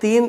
3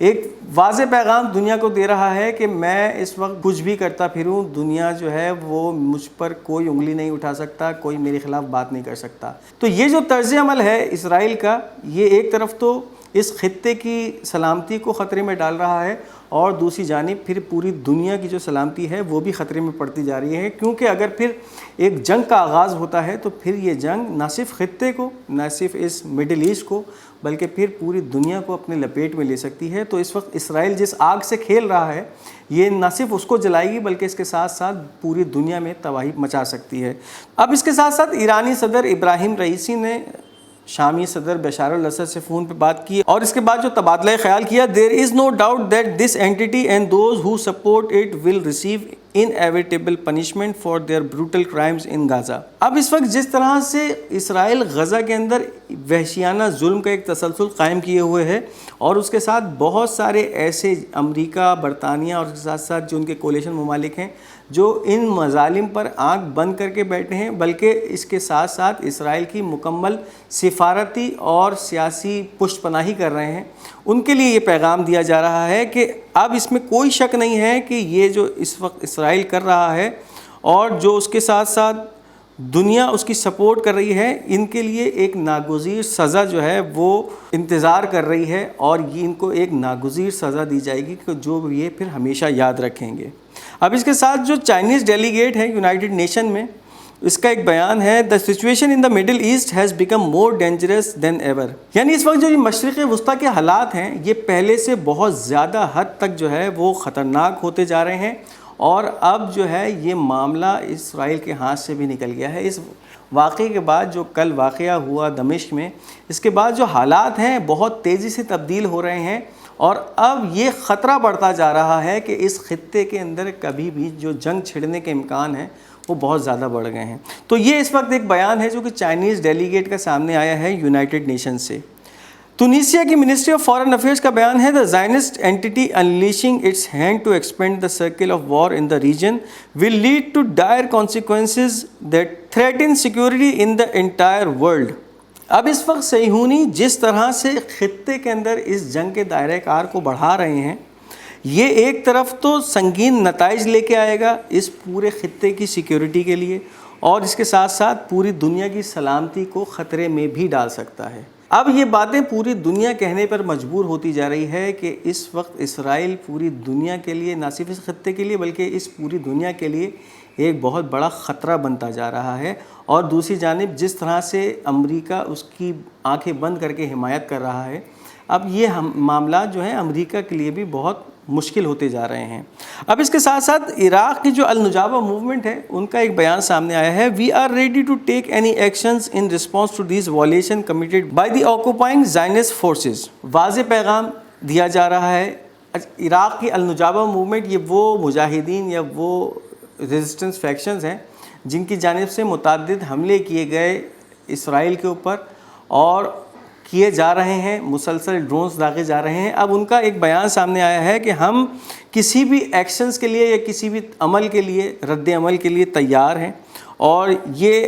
ایک واضح پیغام دنیا کو دے رہا ہے کہ میں اس وقت کچھ بھی کرتا پھروں، دنیا جو ہے وہ مجھ پر کوئی انگلی نہیں اٹھا سکتا، کوئی میرے خلاف بات نہیں کر سکتا۔ تو یہ جو طرز عمل ہے اسرائیل کا، یہ ایک طرف تو اس خطے کی سلامتی کو خطرے میں ڈال رہا ہے، اور دوسری جانب پھر پوری دنیا کی جو سلامتی ہے وہ بھی خطرے میں پڑتی جا رہی ہے، کیونکہ اگر پھر ایک جنگ کا آغاز ہوتا ہے تو پھر یہ جنگ نہ صرف خطے کو، نہ صرف اس مڈل ایسٹ کو، بلکہ پھر پوری دنیا کو اپنے لپیٹ میں لے سکتی ہے۔ تو اس وقت اسرائیل جس آگ سے کھیل رہا ہے، یہ نہ صرف اس کو جلائے گی بلکہ اس کے ساتھ ساتھ پوری دنیا میں تباہی مچا سکتی ہے۔ اب اس کے ساتھ ساتھ ایرانی صدر ابراہیم رئیسی نے شامی صدر بشار الاسد سے فون پہ بات کی، اور اس کے بعد جو تبادلہ خیال کیا، there is no doubt that this entity and those who support it will receive inevitable punishment for their brutal crimes in Gaza. اب اس وقت جس طرح سے اسرائیل غزہ کے اندر وحشیانہ ظلم کا ایک تسلسل قائم کیے ہوئے ہے، اور اس کے ساتھ بہت سارے ایسے امریکہ، برطانیہ اور اس کے ساتھ ساتھ جو ان کے کولیشن ممالک ہیں جو ان مظالم پر آنکھ بند کر کے بیٹھے ہیں، بلکہ اس کے ساتھ ساتھ اسرائیل کی مکمل سفارتی اور سیاسی پشت پناہی کر رہے ہیں، ان کے لیے یہ پیغام دیا جا رہا ہے کہ اب اس میں کوئی شک نہیں ہے کہ یہ جو اس وقت اسرائیل کر رہا ہے اور جو اس کے ساتھ ساتھ دنیا اس کی سپورٹ کر رہی ہے، ان کے لیے ایک ناگزیر سزا جو ہے وہ انتظار کر رہی ہے، اور یہ ان کو ایک ناگزیر سزا دی جائے گی کہ جو یہ پھر ہمیشہ یاد رکھیں گے۔ اب اس کے ساتھ جو چائنیز ڈیلیگیٹ ہیں یونائٹڈ نیشن میں، اس کا ایک بیان ہے، the situation in the Middle East has become more dangerous than ever۔ یعنی اس وقت جو یہ مشرق وسطیٰ کے حالات ہیں، یہ پہلے سے بہت زیادہ حد تک جو ہے وہ خطرناک ہوتے جا رہے ہیں، اور اب جو ہے یہ معاملہ اسرائیل کے ہاتھ سے بھی نکل گیا ہے۔ اس واقعے کے بعد جو کل واقعہ ہوا دمشق میں، اس کے بعد جو حالات ہیں بہت تیزی سے تبدیل ہو رہے ہیں، اور اب یہ خطرہ بڑھتا جا رہا ہے کہ اس خطے کے اندر کبھی بھی جو جنگ چھڑنے کے امکان ہیں وہ بہت زیادہ بڑھ گئے ہیں۔ تو یہ اس وقت ایک بیان ہے جو کہ چائنیز ڈیلیگیٹ کا سامنے آیا ہے یونائٹڈ نیشن سے۔ تونیسیا کی منسٹری آف فارن افیئرز کا بیان ہے، the Zionist entity unleashing its hand to expand the circle of war in the region will lead to dire consequences that threaten security in the entire world۔ اب اس وقت صہیونی جس طرح سے خطے کے اندر اس جنگ کے دائرہ کار کو بڑھا رہے ہیں، یہ ایک طرف تو سنگین نتائج لے کے آئے گا اس پورے خطے کی سیکیورٹی کے لیے، اور اس کے ساتھ ساتھ پوری دنیا کی سلامتی کو خطرے میں بھی ڈال سکتا ہے۔ اب یہ باتیں پوری دنیا کہنے پر مجبور ہوتی جا رہی ہے کہ اس وقت اسرائیل پوری دنیا کے لیے، نہ صرف اس خطے کے لیے بلکہ اس پوری دنیا کے لیے ایک بہت بڑا خطرہ بنتا جا رہا ہے، اور دوسری جانب جس طرح سے امریکہ اس کی آنکھیں بند کر کے حمایت کر رہا ہے، اب یہ معاملات جو ہیں امریکہ کے لیے بھی بہت مشکل ہوتے جا رہے ہیں۔ اب اس کے ساتھ ساتھ عراق کی جو النجابہ موومنٹ ہے، ان کا ایک بیان سامنے آیا ہے، we are ready to take any actions in response to these violation committed by the occupying Zionist forces. واضح پیغام دیا جا رہا ہے۔ عراق کی النجابہ موومنٹ یہ وہ مجاہدین یا وہ ریزسٹنس فیکشنز ہیں جن کی جانب سے متعدد حملے کیے گئے اسرائیل کے اوپر اور کیے جا رہے ہیں، مسلسل ڈرونز داغے جا رہے ہیں۔ اب ان کا ایک بیان سامنے آیا ہے کہ ہم کسی بھی ایکشنز کے لیے یا کسی بھی عمل کے لیے، رد عمل کے لیے تیار ہیں، اور یہ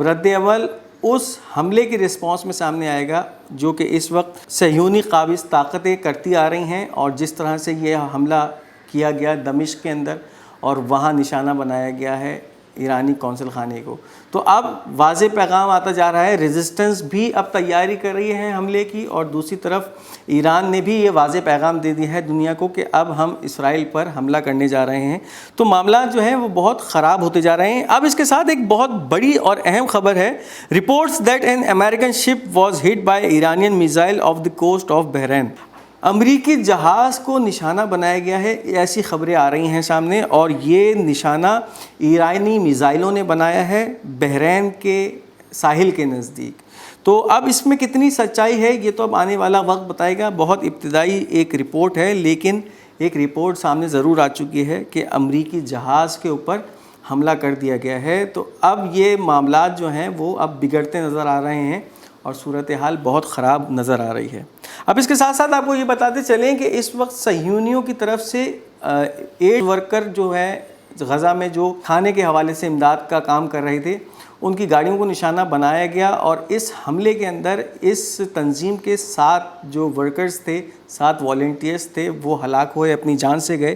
رد عمل اس حملے کی رسپانس میں سامنے آئے گا جو کہ اس وقت صہیونی قابض طاقتیں کرتی آ رہی ہیں، اور جس طرح سے یہ حملہ کیا گیا دمشق کے اندر اور وہاں نشانہ بنایا گیا ہے ایرانی قونصل خانے کو۔ تو اب واضح پیغام آتا جا رہا ہے، ریزسٹنس بھی اب تیاری کر رہی ہے حملے کی، اور دوسری طرف ایران نے بھی یہ واضح پیغام دے دیا ہے دنیا کو کہ اب ہم اسرائیل پر حملہ کرنے جا رہے ہیں۔ تو معاملات جو ہیں وہ بہت خراب ہوتے جا رہے ہیں۔ اب اس کے ساتھ ایک بہت بڑی اور اہم خبر ہے، reports that an American ship was hit by Iranian missile off the coast of Bahrain. امریکی جہاز کو نشانہ بنایا گیا ہے، ایسی خبریں آ رہی ہیں سامنے، اور یہ نشانہ ایرانی میزائلوں نے بنایا ہے بحرین کے ساحل کے نزدیک۔ تو اب اس میں کتنی سچائی ہے یہ تو اب آنے والا وقت بتائے گا۔ بہت ابتدائی ایک رپورٹ ہے، لیکن ایک رپورٹ سامنے ضرور آ چکی ہے کہ امریکی جہاز کے اوپر حملہ کر دیا گیا ہے۔ تو اب یہ معاملات جو ہیں وہ اب بگڑتے نظر آ رہے ہیں، اور صورتحال بہت خراب نظر آ رہی ہے۔ اب اس کے ساتھ ساتھ آپ کو یہ بتاتے چلیں کہ اس وقت صہیونیوں کی طرف سے ایڈ ورکر جو ہے غزہ میں جو کھانے کے حوالے سے امداد کا کام کر رہے تھے، ان کی گاڑیوں کو نشانہ بنایا گیا اور اس حملے کے اندر اس تنظیم کے 7 جو ورکرز تھے، 7 والنٹیئرز تھے، وہ ہلاک ہوئے، اپنی جان سے گئے۔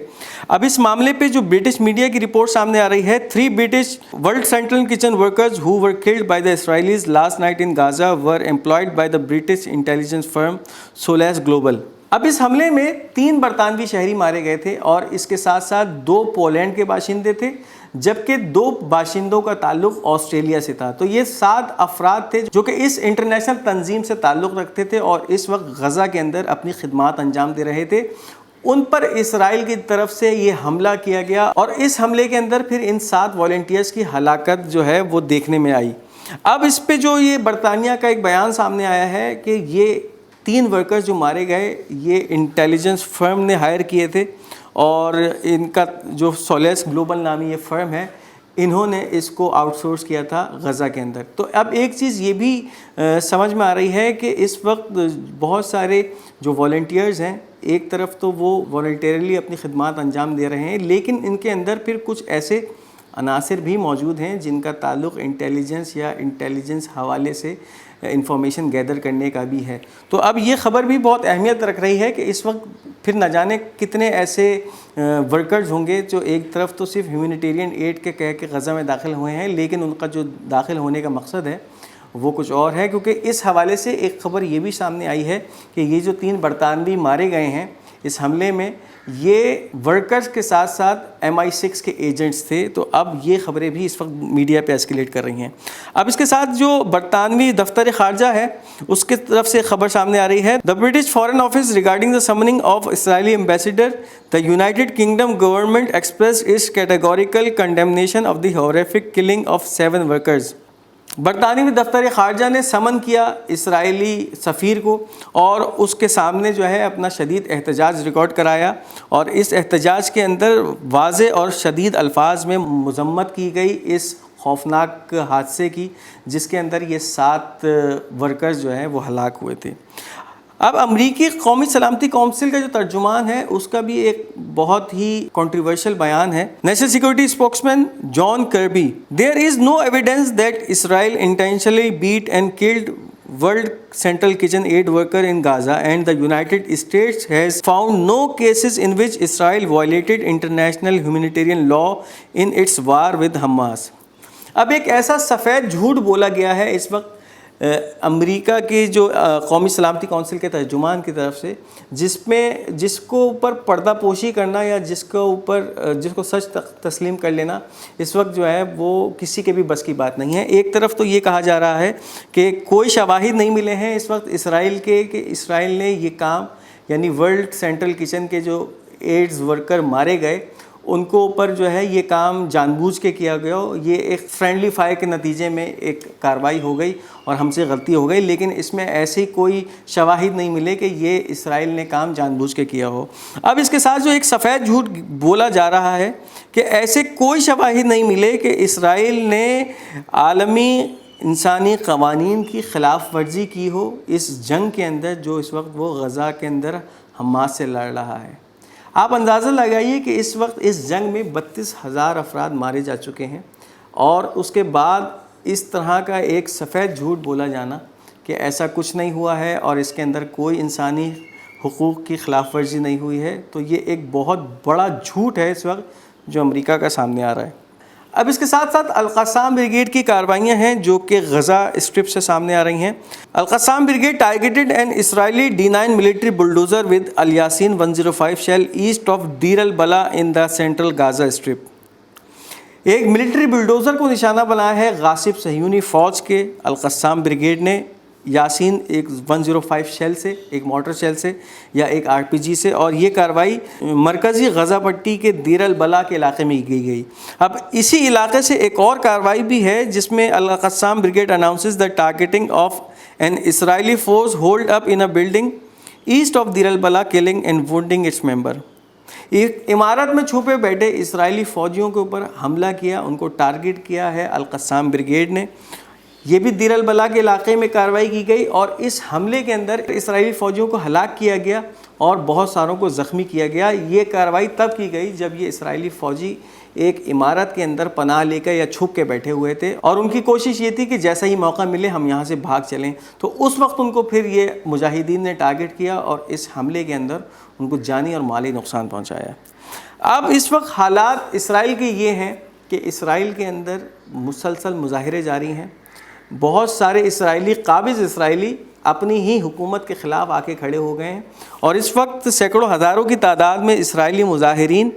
اب اس معاملے پہ جو برٹش میڈیا کی رپورٹ سامنے آ رہی ہے، 3 British world central kitchen workers who were killed by the Israelis last night in Gaza were employed by the British intelligence firm Solas Global۔ اب اس حملے میں 3 برطانوی شہری مارے گئے تھے اور اس کے ساتھ ساتھ 2 پولینڈ کے باشندے تھے، جبکہ 2 باشندوں کا تعلق آسٹریلیا سے تھا۔ تو یہ 7 افراد تھے جو کہ اس انٹرنیشنل تنظیم سے تعلق رکھتے تھے اور اس وقت غزہ کے اندر اپنی خدمات انجام دے رہے تھے۔ ان پر اسرائیل کی طرف سے یہ حملہ کیا گیا اور اس حملے کے اندر پھر ان 7 والنٹیئرز کی ہلاکت جو ہے وہ دیکھنے میں آئی۔ اب اس پہ جو یہ برطانیہ کا ایک بیان سامنے آیا ہے کہ یہ 3 ورکرز جو مارے گئے یہ انٹیلیجنس فرم نے ہائر کیے تھے اور ان کا جو سولیس گلوبل نامی یہ فرم ہے، انہوں نے اس کو آؤٹ سورس کیا تھا غزہ کے اندر۔ تو اب ایک چیز یہ بھی سمجھ میں آ رہی ہے کہ اس وقت بہت سارے جو والنٹیئرز ہیں، ایک طرف تو وہ والنٹیرلی اپنی خدمات انجام دے رہے ہیں، لیکن ان کے اندر پھر کچھ ایسے عناصر بھی موجود ہیں جن کا تعلق انٹیلیجنس یا انٹیلیجنس حوالے سے انفارمیشن گیدر کرنے کا بھی ہے۔ تو اب یہ خبر بھی بہت اہمیت رکھ رہی ہے کہ اس وقت پھر نہ جانے کتنے ایسے ورکرز ہوں گے جو ایک طرف تو صرف ہیومینیٹیرین ایڈ کے کہہ کے غزہ میں داخل ہوئے ہیں، لیکن ان کا جو داخل ہونے کا مقصد ہے وہ کچھ اور ہے، کیونکہ اس حوالے سے ایک خبر یہ بھی سامنے آئی ہے کہ یہ جو 3 برطانوی مارے گئے ہیں اس حملے میں، یہ ورکرز کے ساتھ ساتھ MI6 کے ایجنٹس تھے۔ تو اب یہ خبریں بھی اس وقت میڈیا پہ ایسکیلیٹ کر رہی ہیں۔ اب اس کے ساتھ جو برطانوی دفتر خارجہ ہے اس کی طرف سے خبر سامنے آ رہی ہے، The British Foreign Office regarding the summoning of Israeli ambassador, the United Kingdom government expressed its categorical condemnation of the horrific killing of 7 workers۔ برطانوی دفتر خارجہ نے سمن کیا اسرائیلی سفیر کو اور اس کے سامنے جو ہے اپنا شدید احتجاج ریکارڈ کرایا، اور اس احتجاج کے اندر واضح اور شدید الفاظ میں مذمت کی گئی اس خوفناک حادثے کی جس کے اندر یہ 7 ورکرز جو ہیں وہ ہلاک ہوئے تھے۔ اب امریکی قومی سلامتی کونسل کا جو ترجمان ہے اس کا بھی ایک بہت ہی کنٹروورشل بیان ہے۔ National security spokesman John Kirby, there is no evidence that Israel intentionally beat and killed World Central Kitchen aid worker in Gaza, and the United States has found no cases in which Israel violated international humanitarian law in its war with Hamas۔ اب ایک ایسا سفید جھوٹ بولا گیا ہے اس وقت امریکا کے جو قومی سلامتی کونسل کے ترجمان کی طرف سے، جس کو اوپر پردہ پوشی کرنا یا جس کو سچ تسلیم کر لینا اس وقت جو ہے وہ کسی کے بھی بس کی بات نہیں ہے۔ ایک طرف تو یہ کہا جا رہا ہے کہ کوئی شواہد نہیں ملے ہیں اس وقت اسرائیل کے کہ اسرائیل نے یہ کام، یعنی ورلڈ سینٹرل کچن کے جو ایڈز ورکر مارے گئے ان کو اوپر جو ہے یہ کام جان بوجھ کے کیا گیا ہو، یہ ایک فرینڈلی فائر کے نتیجے میں ایک کارروائی ہو گئی اور ہم سے غلطی ہو گئی، لیکن اس میں ایسی کوئی شواہد نہیں ملے کہ یہ اسرائیل نے کام جان بوجھ کے کیا ہو۔ اب اس کے ساتھ جو ایک سفید جھوٹ بولا جا رہا ہے کہ ایسے کوئی شواہد نہیں ملے کہ اسرائیل نے عالمی انسانی قوانین کی خلاف ورزی کی ہو اس جنگ کے اندر جو اس وقت وہ غزہ کے اندر حماس سے لڑ رہا ہے۔ آپ اندازہ لگائیے کہ اس وقت اس جنگ میں 32,000 افراد مارے جا چکے ہیں، اور اس کے بعد اس طرح کا ایک سفید جھوٹ بولا جانا کہ ایسا کچھ نہیں ہوا ہے اور اس کے اندر کوئی انسانی حقوق کی خلاف ورزی نہیں ہوئی ہے، تو یہ ایک بہت بڑا جھوٹ ہے اس وقت جو امریکہ کا سامنے آ رہا ہے۔ اب اس کے ساتھ ساتھ القسام بریگیڈ کی کارروائیاں ہیں جو کہ غزہ اسٹرپ سے سامنے آ رہی ہیں۔ Al Qassam brigade targeted an Israeli D9 military bulldozer with Al Yasin 105 shell east of Deir al Balah in the central Gaza strip. ایک ملٹری بلڈوزر کو نشانہ بنایا ہے غاصب صہیونی فوج کے القسام بریگیڈ نے یاسین ایک 105 شیل سے، ایک مارٹر شیل سے یا ایک RPG سے، اور یہ کارروائی مرکزی غزہ پٹی کے دیر البلا کے علاقے میں کی گئی۔ اب اسی علاقے سے ایک اور کارروائی بھی ہے جس میں Al Qassam brigade announces the targeting of an Israeli force holed up in a building east of Deir al Balah killing and wounding its member. ایک عمارت میں چھپے بیٹھے اسرائیلی فوجیوں کے اوپر حملہ کیا، ان کو ٹارگیٹ کیا ہے القسام بریگیڈ نے۔ یہ بھی دیر البلا کے علاقے میں کارروائی کی گئی اور اس حملے کے اندر اسرائیلی فوجیوں کو ہلاک کیا گیا اور بہت ساروں کو زخمی کیا گیا۔ یہ کارروائی تب کی گئی جب یہ اسرائیلی فوجی ایک عمارت کے اندر پناہ لے کر یا چھپ کے بیٹھے ہوئے تھے اور ان کی کوشش یہ تھی کہ جیسا ہی موقع ملے ہم یہاں سے بھاگ چلیں، تو اس وقت ان کو پھر یہ مجاہدین نے ٹارگٹ کیا اور اس حملے کے اندر ان کو جانی اور مالی نقصان پہنچایا۔ اب اس وقت حالات اسرائیل کے یہ ہیں کہ اسرائیل کے اندر مسلسل مظاہرے جاری ہیں، بہت سارے اسرائیلی قابض اسرائیلی اپنی ہی حکومت کے خلاف آ کے کھڑے ہو گئے ہیں اور اس وقت سینکڑوں ہزاروں کی تعداد میں اسرائیلی مظاہرین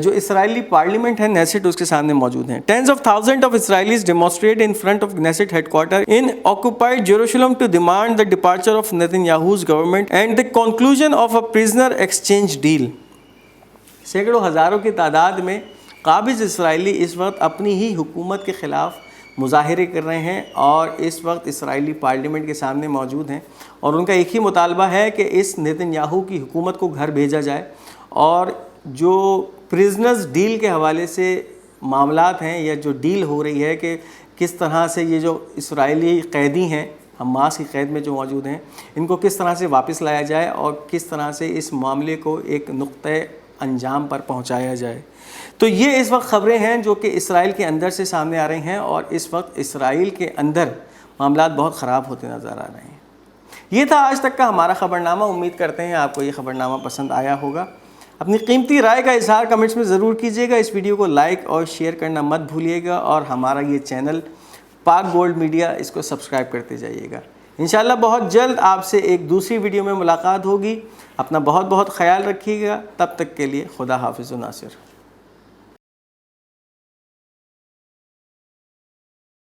جو اسرائیلی پارلیمنٹ ہے نیسٹ اس کے سامنے موجود ہیں۔ Tens of thousands of Israelis demonstrate in front of Knesset headquarters in occupied Jerusalem to demand the departure of Netanyahu's government and the conclusion of a prisoner exchange deal۔ سینکڑوں ہزاروں کی تعداد میں قابض اسرائیلی اس وقت اپنی ہی حکومت کے خلاف مظاہرے کر رہے ہیں اور اس وقت اسرائیلی پارلیمنٹ کے سامنے موجود ہیں اور ان کا ایک ہی مطالبہ ہے کہ اس نیتن یاہو کی حکومت کو گھر بھیجا جائے اور جو پریزنرز ڈیل کے حوالے سے معاملات ہیں یا جو ڈیل ہو رہی ہے کہ کس طرح سے یہ جو اسرائیلی قیدی ہیں حماس کی قید میں جو موجود ہیں ان کو کس طرح سے واپس لایا جائے اور کس طرح سے اس معاملے کو ایک نقطۂ انجام پر پہنچایا جائے۔ تو یہ اس وقت خبریں ہیں جو کہ اسرائیل کے اندر سے سامنے آ رہی ہیں اور اس وقت اسرائیل کے اندر معاملات بہت خراب ہوتے نظر آ رہے ہیں۔ یہ تھا آج تک کا ہمارا خبرنامہ۔ امید کرتے ہیں آپ کو یہ خبرنامہ پسند آیا ہوگا۔ اپنی قیمتی رائے کا اظہار کمنٹس میں ضرور کیجیے گا۔ اس ویڈیو کو لائک اور شیئر کرنا مت بھولیے گا اور ہمارا یہ چینل پاک گولڈ میڈیا اس کو سبسکرائب کرتے جائیے گا۔ انشاءاللہ بہت جلد آپ سے ایک دوسری ویڈیو میں ملاقات ہوگی۔ اپنا بہت بہت خیال رکھیے گا۔ تب تک کے لیے خدا حافظ و ناصر۔